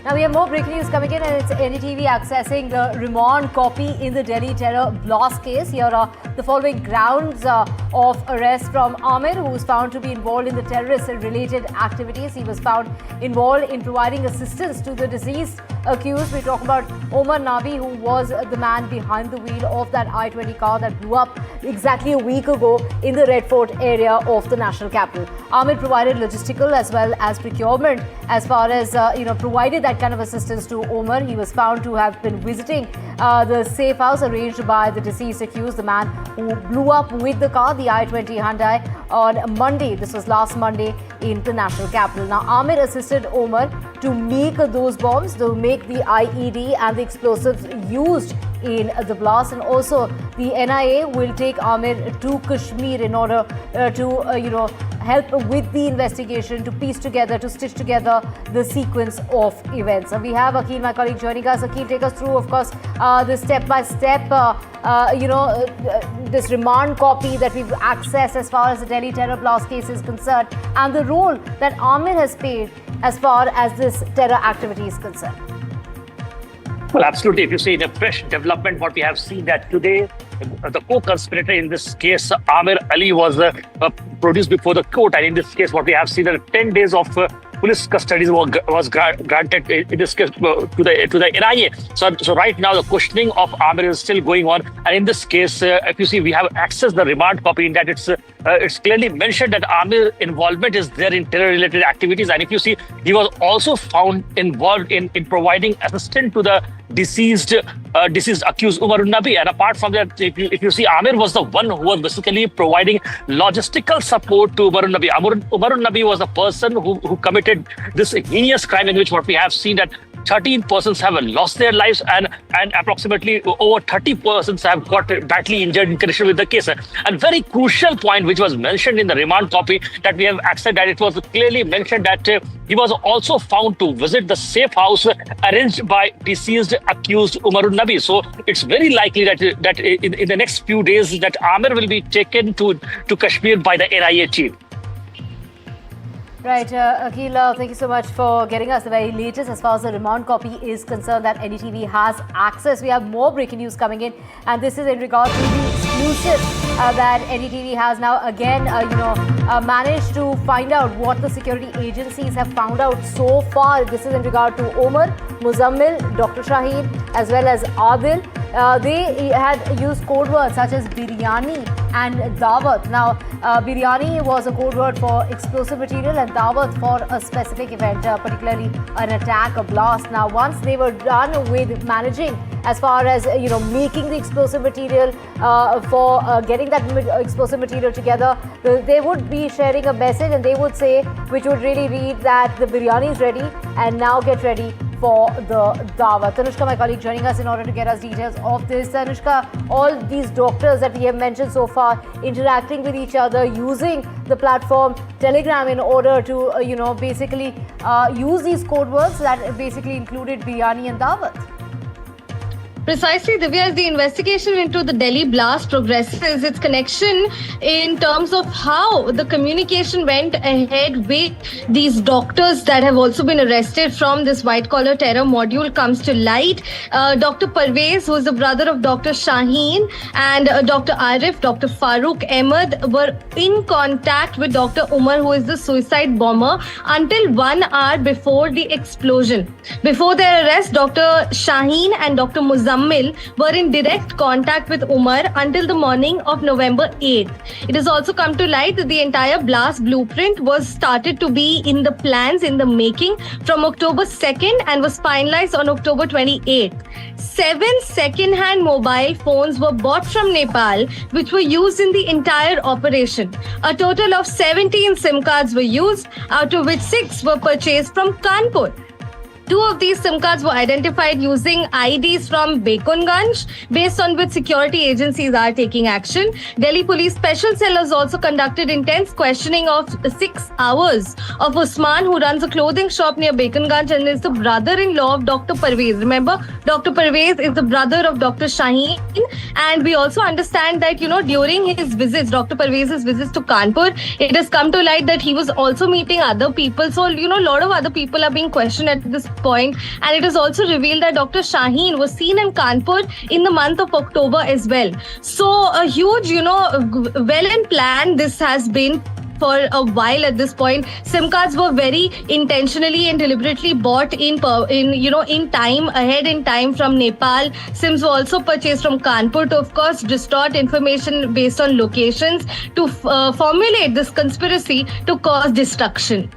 Now we have more breaking news coming in, and it's NDTV accessing the remand copy in the Delhi terror blast case. Here are the following grounds of arrest from Amir, who was found to be involved in the terrorist-related activities. He was found involved in providing assistance to the deceased accused. We talk about Omar Nabi, who was the man behind the wheel of that I-20 car that blew up exactly a week ago in the Red Fort area of the national capital. Amir provided logistical as well as procurement as far as provided that kind of assistance to Omar. He was found to have been visiting the safe house arranged by the deceased accused, the man who blew up with the car, the I-20 Hyundai, on Monday. This was last Monday in the national capital. Now, Amir assisted Omar to make those bombs, to make the IED and the explosives used in the blast, and also the NIA will take Amir to Kashmir in order to help with the investigation, to piece together, to stitch together the sequence of events. We have Akil, my colleague, joining us. Akil, take us through, of course, the step-by-step, this remand copy that we've accessed as far as the Delhi terror blast case is concerned, and the role that Amir has played as far as this terror activity is concerned. Well, absolutely. If you see in a fresh development, what we have seen that today, the co-conspirator in this case, Amir Ali, was produced before the court. And in this case, what we have seen that 10 days of police custody was granted in this case to the NIA. So right now, the questioning of Amir is still going on. And in this case, if you see, we have accessed the remand copy in that it's clearly mentioned that Amir's involvement is there in terror-related activities. And if you see, he was also found involved in providing assistance to the deceased accused Umar Nabi. And apart from that, if you see, Amir was the one who was basically providing logistical support to Umar Nabi. Umar Nabi was the person who committed this heinous crime, in which what we have seen that 13 persons have lost their lives and approximately over 30 persons have got badly injured in connection with the case. And very crucial point which was mentioned in the remand copy that we have accessed, that it was clearly mentioned that he was also found to visit the safe house arranged by deceased accused Umar Nabi. So it's very likely that in the next few days that Amir will be taken to Kashmir by the NIA team. Right, Akil, thank you so much for getting us the very latest as far as the remand copy is concerned that NDTV has access. We have more breaking news coming in, and this is in regard to the exclusive that NDTV has now again, managed to find out what the security agencies have found out so far. This is in regard to Omar, Muzammil, Dr. Shaheen, as well as Adil. They had used code words such as biryani and dawat. Now, biryani was a code word for explosive material and dawat for a specific event, particularly an attack, a blast. Now, once they were done with managing as far as, making the explosive material for getting that explosive material together, they would be sharing a message, and they would say, which would really read that the biryani is ready and now get ready for the dawat. Tanushka, my colleague, joining us in order to get us details of this. Tanushka, all these doctors that we have mentioned so far interacting with each other, using the platform Telegram in order to, basically use these code words that basically included biryani and dawat. Precisely, Divya, as the investigation into the Delhi blast progresses, its connection in terms of how the communication went ahead with these doctors that have also been arrested from this white-collar terror module comes to light. Dr. Parvez, who is the brother of Dr. Shaheen, and Dr. Arif, Dr. Farooq Ahmed were in contact with Dr. Umar, who is the suicide bomber, until 1 hour before the explosion. Before their arrest, Dr. Shaheen and Dr. Muzammil were in direct contact with Umar until the morning of November 8th. It has also come to light that the entire blast blueprint was started to be in the plans, in the making, from October 2nd and was finalized on October 28th. 7 second-hand mobile phones were bought from Nepal, which were used in the entire operation. A total of 17 SIM cards were used, out of which 6 were purchased from Kanpur. 2 of these SIM cards were identified using IDs from Bekunganj, based on which security agencies are taking action. Delhi Police Special Cell has also conducted intense questioning of 6 hours of Usman, who runs a clothing shop near Bekunganj and is the brother-in-law of Dr. Parvez. Remember, Dr. Parvez is the brother of Dr. Shaheen. And we also understand that, during his visits, Dr. Parvez's visits to Kanpur, it has come to light that he was also meeting other people. So, a lot of other people are being questioned at this point. And it is also revealed that Dr. Shaheen was seen in Kanpur in the month of October as well. So a huge, well and planned this has been for a while at this point. SIM cards were very intentionally and deliberately bought in time from Nepal. SIMs were also purchased from Kanpur to, of course, distort information based on locations to formulate this conspiracy to cause destruction.